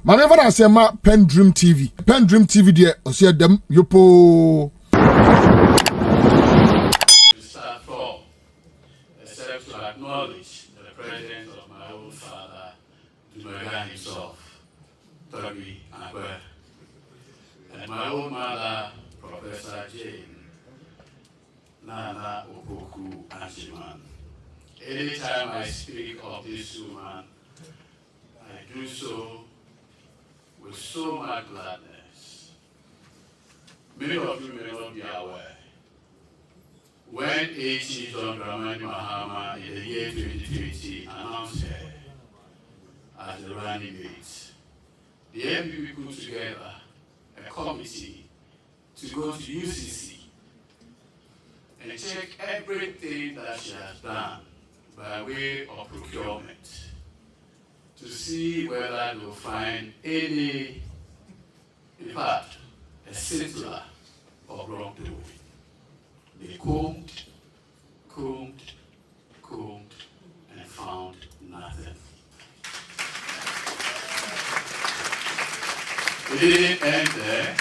My never I say ma PENDREAM TV. PENDREAM TV there. I see them. Yopo. Start from, except to acknowledge the presence of my own father, Dumaga himself, Toby Akwe, and my own mother, Professor Jane, Naana Opoku Anshiman. Anytime I speak of this woman, I do so with so much gladness. Many of you may not be aware. When H.E. John Dramani Mahama in the year 2020 announced her as the running mate, the MPP put together a committee to go to UCC and check everything that she has done by way of procurement to see whether they will find any, in fact, a scintilla of wrongdoing. They combed, and found nothing. It didn't end there.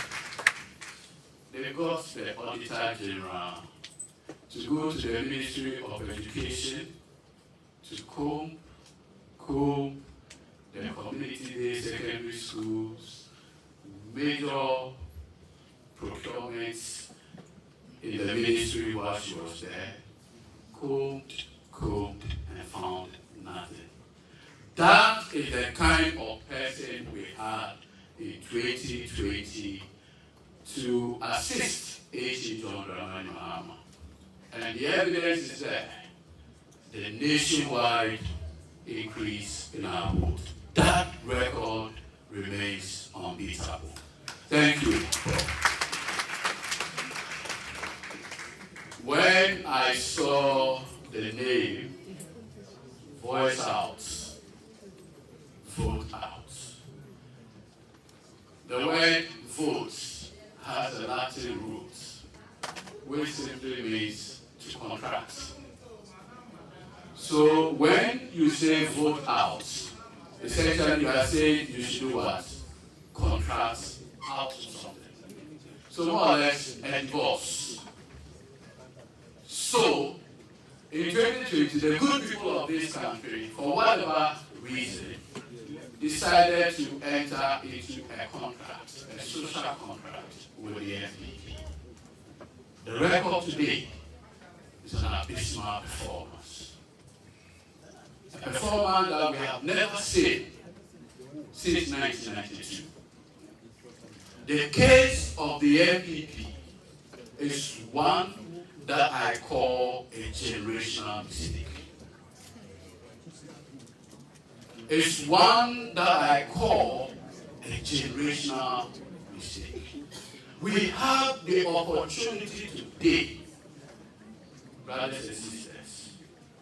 They got the Auditor General to go to the Ministry of Education to comb the community-based secondary schools, major procurements in the ministry while she was there, combed, and found nothing. That is the kind of person we had in 2020 to assist H.E. John Dramani Mahama. And the evidence is there. The nationwide increase in our vote. That record remains unbeatable. Thank you. When I saw the name, voice out, vote out. The word vote has a Latin root, which simply means to contract. So when you say vote out, essentially you are saying you should do what? Contract out something. So more or less a divorce. So in 2020, the good people of this country, for whatever reason, decided to enter into a contract, a social contract with the FPP. The record today is an abysmal performance. A performance that we have never seen since 1992. The case of the MPP is one that I call a generational mistake. It's one that I call a generational mistake. We have the opportunity today, brothers and sisters,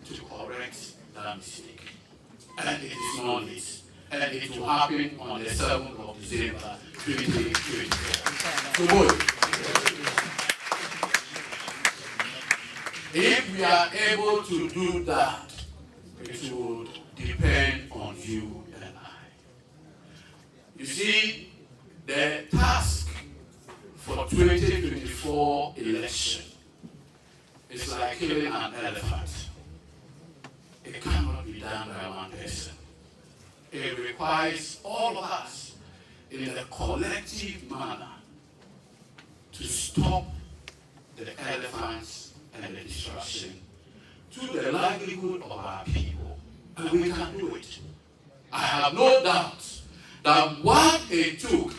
to correct that mistake. And it is not this. And it will happen on the 7th of December, 2024. So good. If we are able to do that, it would depend on you and I. You see, the task for 2024 election is like killing an elephant. It cannot be done by one person. It requires all of us in a collective manner to stop the elephants and the destruction to the livelihood of our people. And we can do it. I have no doubt that what it took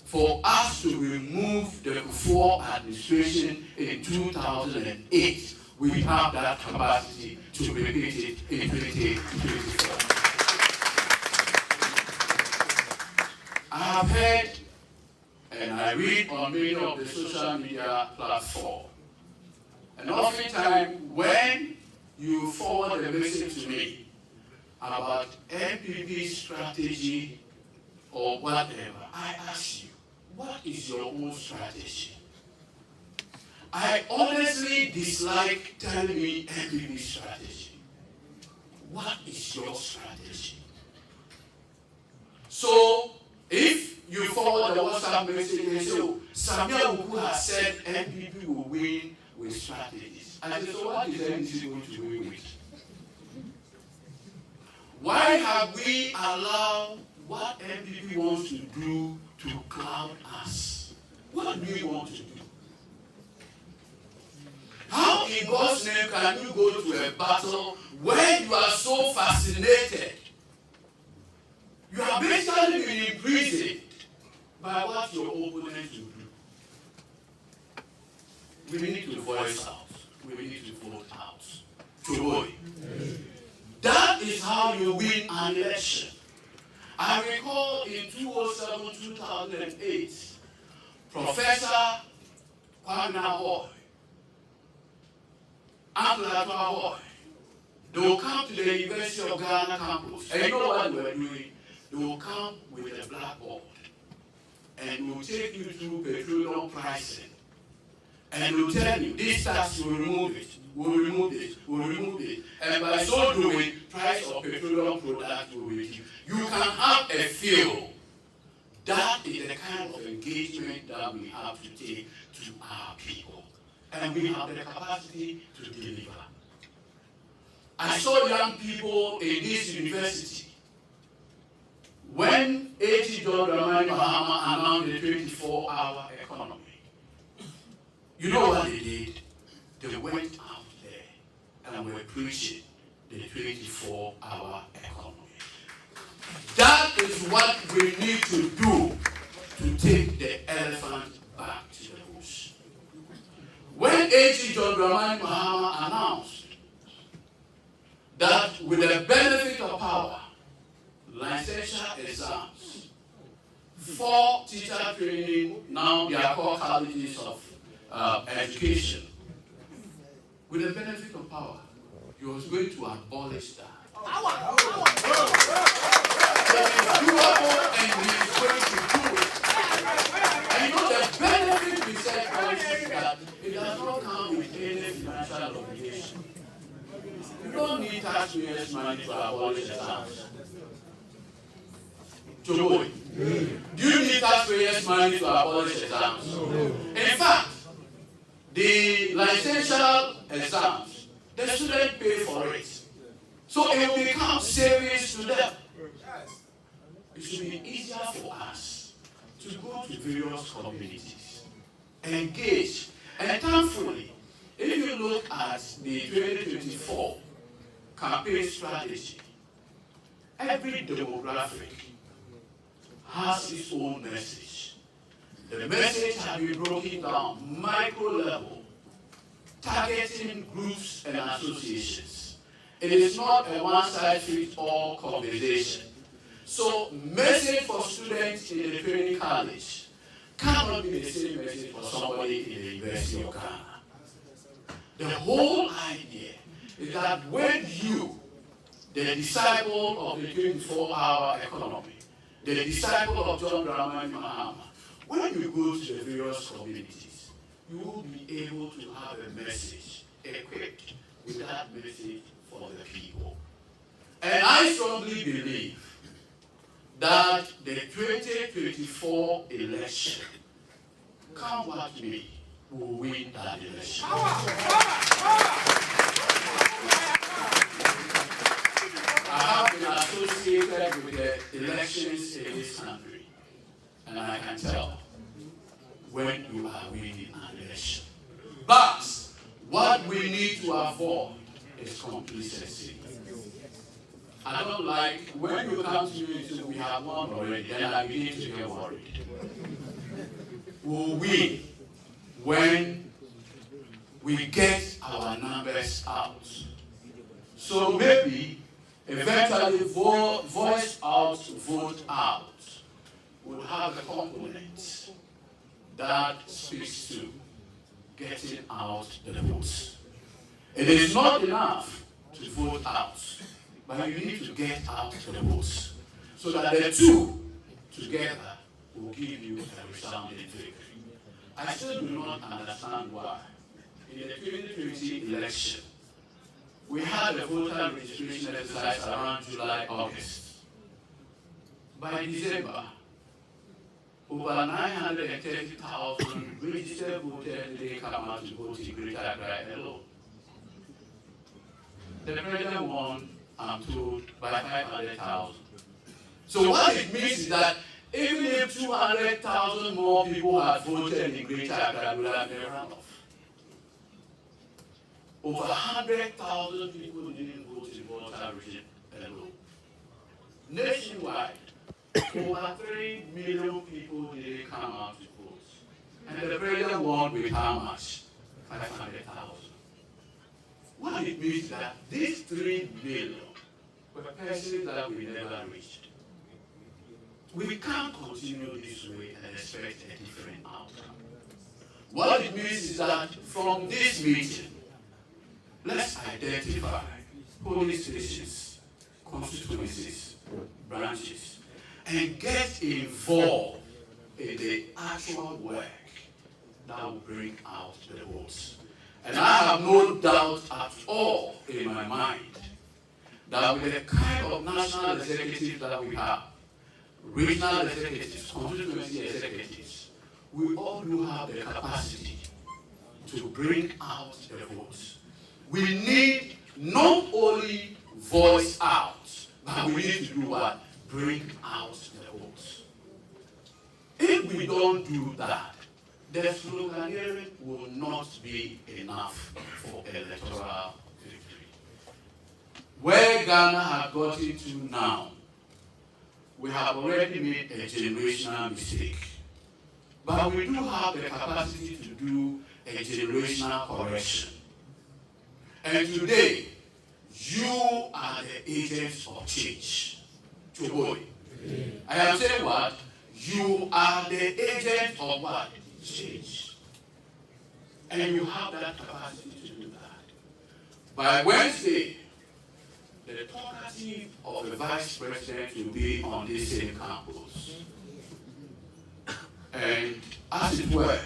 for us to remove the Akuffo administration in 2008, we have that capacity to repeat it in 2024. I have heard and I read on many of the social media platforms, and oftentimes when you forward a message to me about MPP strategy or whatever, I ask you, what is your own strategy? I honestly dislike telling me MPP strategy. What is your strategy? So you forward the WhatsApp message and say, oh, Samuel Uku has said NPP will win with strategies. I said, so what is NPP going to win with? Why have we allowed what NPP wants to do to cloud us? What do we want to do? How in God's name can you go to a battle when you are so fascinated? You are basically being imprisoned by what your opponents will do. We need to voice out. We need to vote out. Joy. That is how you win an election. I recall in 2007-2008, Professor Kwame Boy, they will come to the University of Ghana campus, and you know what we were doing? They will come with a blackboard, and we will take you through petroleum pricing, and we will tell you, this tax will remove it, we'll remove it, we'll remove it, and by so doing, price of petroleum products will reduce. You can have a feel. That is the kind of engagement that we have to take to our people. And we have the capacity to deliver. I saw young people in this university when A.T. John Dramani Mahama announced the 24-hour economy. You know what they did? They went out there and were preaching the 24-hour economy. That is what we need to do to take the elephant back to the bush. When A.T. John Dramani Mahama announced that with the benefit of power, licensure exams, 4 teacher training, now they are called colleges of education, with the benefit of power, he was going to abolish that. It is doable and he is going to do it. And you know the benefit we said is that it does not come with any financial obligation. You don't need taxpayers' money to abolish exams. Joy. Do you need taxpayers' money to abolish exams? In fact, the licential exams, the students pay for it. So it will become savings to them. It should be easier for us to go to various communities, engage, and thankfully, if you look at the 2024 campaign strategy, every demographic has its own message. The message has been broken down micro level, targeting groups and associations. It is not a one-size-fits-all conversation. So, message for students in the training college cannot be the same message for somebody in the University of Ghana. The whole idea is that when you, the disciple of the 24-hour economy, the disciple of John Dramani Mahama, when you go to the various communities, you will be able to have a message equipped with that message for the people. And I strongly believe that the 2024 election, come what may, will win that election. I have been associated with the elections in this country, and I can tell when you are winning an election. But what we need to avoid is complacency. I don't like when you come to me and say we have won already, then I begin to get worried. Will we, when we get our numbers out? So maybe eventually voice out, vote out will have a component that speaks to getting out the votes. It is not enough to vote out, but you need to get out the votes so that the two together will give you a resounding victory. I still do not understand why in the 2020 election we had a voter registration exercise around July, August. By December, over 930,000 registered voters they come out to vote in Greater Accra alone. The president won, I'm told, by 500,000. So what it means is that even if 200,000 more people had voted in Greater Accra, we would have been run off. Over 100,000 people didn't vote in Volta region alone. Nationwide, over 3 million people didn't come out to vote. And the president won with how much? 500,000. What it means is that these 3 million were persons that we never reached. We can't continue this way and expect a different outcome. What it means is that from this meeting, let's identify police stations, constituencies, branches, and get involved in the actual work that will bring out the votes. And I have no doubt at all in my mind that with the kind of national executives that we have, regional executives, constituency executives, we all do have the capacity to bring out the votes. We need not only voice out, but we need to do what? Bring out the votes. If we don't do that, the sloganeering will not be enough for electoral victory. Where Ghana has gotten to now, we have already made a generational mistake. But we do have the capacity to do a generational correction. And today, you are the agents of change. Choboi. I am saying what? You are the agent of what? Change. And you have that capacity to do that. By Wednesday, the talkative of the vice president will be on this same campus. And as it were,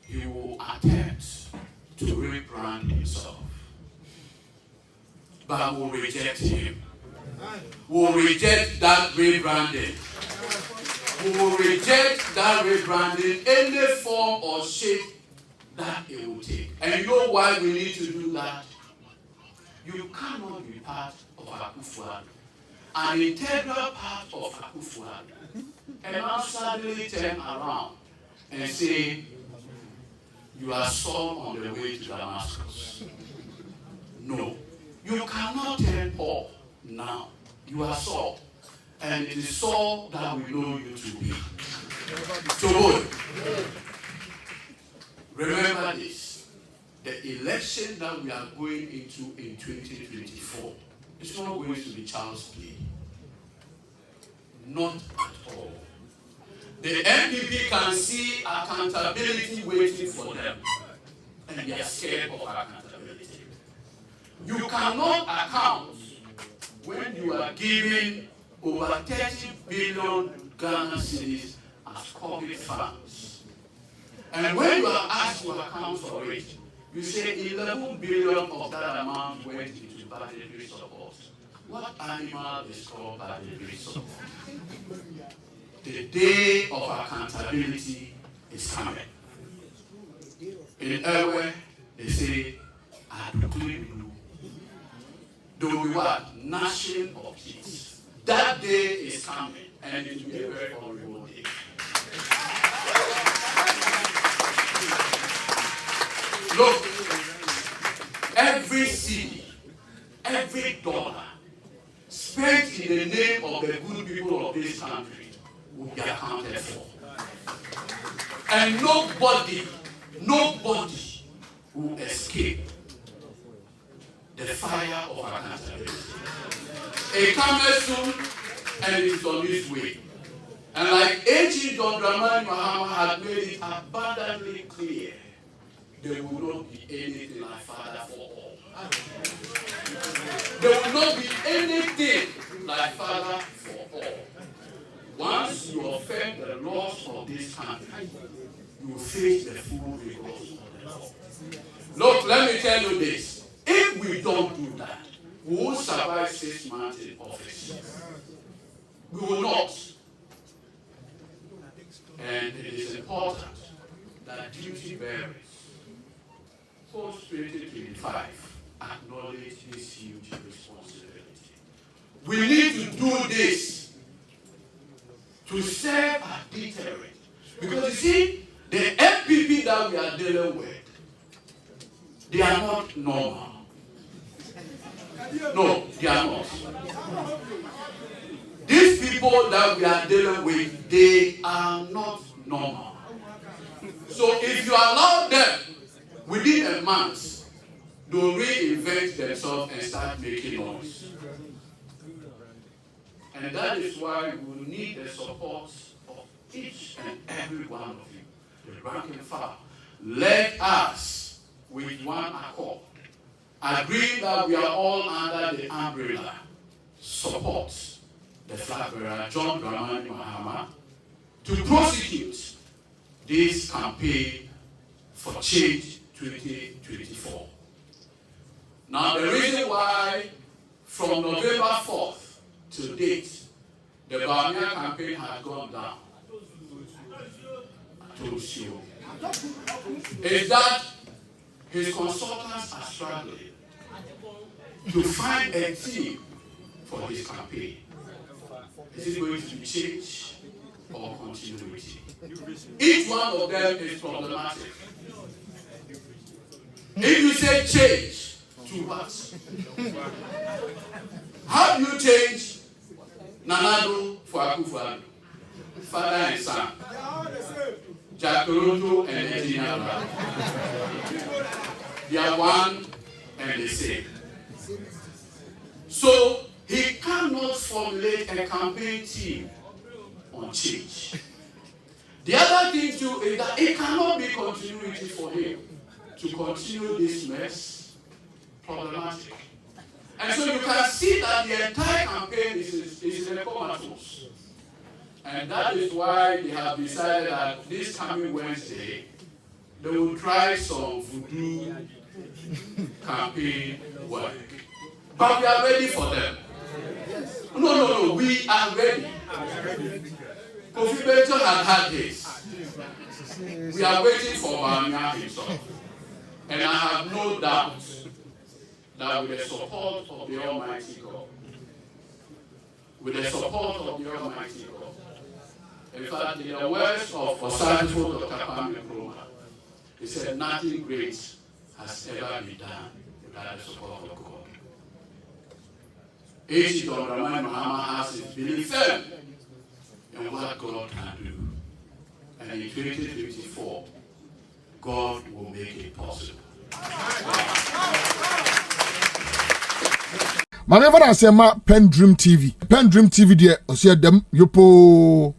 he will attempt to rebrand himself. But we'll reject him. We'll reject that rebranding. We will reject that rebranding, any form or shape that it will take. And you know why we need to do that? You cannot be part of Akuffo, an integral part of Akuffo, and now suddenly turn around and say, you are Saul on the way to Damascus. No. You cannot turn Paul now. You are Saul. And it is Saul that we know you to be. So, remember this. The election that we are going into in 2024 is not going to be child's play. Not at all. The NPP can see accountability waiting for them. And they are scared of accountability. You cannot account when you are giving over 30 billion Ghana cedis as COVID funds. And when you are asked to account for it, you say 11 billion of that amount went into budgetary support. What animal is called budgetary support? The day of accountability is coming. In Ewe, they say, Addo. There will be what? Gnashing of teeth. That day is coming, and it will be a very horrible day. Look, every city, every dollar spent in the name of the good people of this country will be accounted for. And nobody will escape the fire of accountability. It comes soon, and it is on its way. And like H.E. John Dramani Mahama had made it abundantly clear, there will not be anything like Father for all. There will not be anything like Father for all. Once you offend the laws of this country, you will face the full rigors of the law. Look, let me tell you this. If we don't do that, we won't survive 6 months in office. We will not. And it is important that duty bearers post-2025 acknowledge this huge responsibility. We need to do this to serve a deterrent. Because you see, the MPP that we are dealing with, they are not normal. No, they are not. These people that we are dealing with, they are not normal. So if you allow them within a month to reinvent themselves and start making noise. And that is why we need the support of each and every one of you, the rank and file. Let us, with one accord, agree that we are all under the umbrella, support the flag bearer, John Dramani Mahama, to prosecute this campaign for change 2024. Now, the reason why from November 4th to date, the Bamia campaign has gone down to zero is that his consultants are struggling to find a team for his campaign. Is it going to be change or continuity? Each one of them is problematic. If you say change, to what? How do you change Naana for Akuffo? Father and son. Jackaloto and Edudzi. They are one and the same. So he cannot formulate a campaign team on change. The other thing too is that it cannot be continuity for him to continue this mess. Problematic. And so you can see that the entire campaign is in a comatose. And that is why they have decided that this coming Wednesday, they will try some voodoo campaign work. But we are ready for them. No, we are ready. Kofi Benton has had his. We are waiting for Bamia himself. And I have no doubt that with the support of the Almighty God, in fact, in the words of Osagifo Dr. Tamakloe, he said, nothing great has ever been done without the support of God. H. Dr. Mahama has his belief firm in what God can do. And in 2024, God will make it possible. Manever I say ma PENDREAM TV. PENDREAM TV there, I see them yopo.